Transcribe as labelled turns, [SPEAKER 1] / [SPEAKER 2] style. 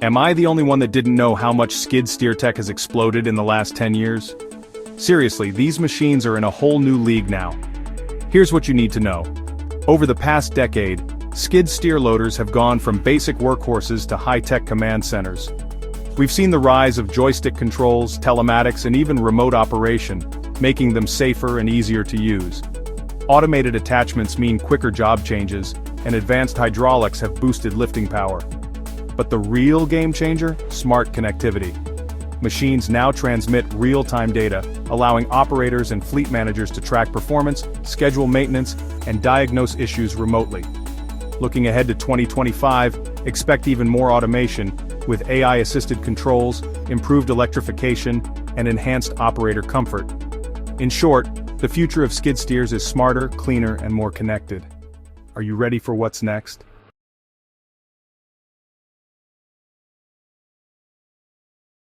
[SPEAKER 1] Am I the only one that didn't know how much skid steer tech has exploded in the last 10 years? Seriously, these machines are in a whole new league now. Here's what you need to know. Over the past decade, skid steer loaders have gone from basic workhorses to high-tech command centers. We've seen the rise of joystick controls, telematics, and even remote operation, making them safer and easier to use. Automated attachments mean quicker job changes, and advanced hydraulics have boosted lifting power. But the real game changer? Smart connectivity. Machines now transmit real-time data, allowing operators and fleet managers to track performance, schedule maintenance, and diagnose issues remotely. Looking ahead to 2025, expect even more automation, with AI-assisted controls, improved electrification, and enhanced operator comfort. In short, the future of skid steers is smarter, cleaner, and more connected. Are you ready for what's next?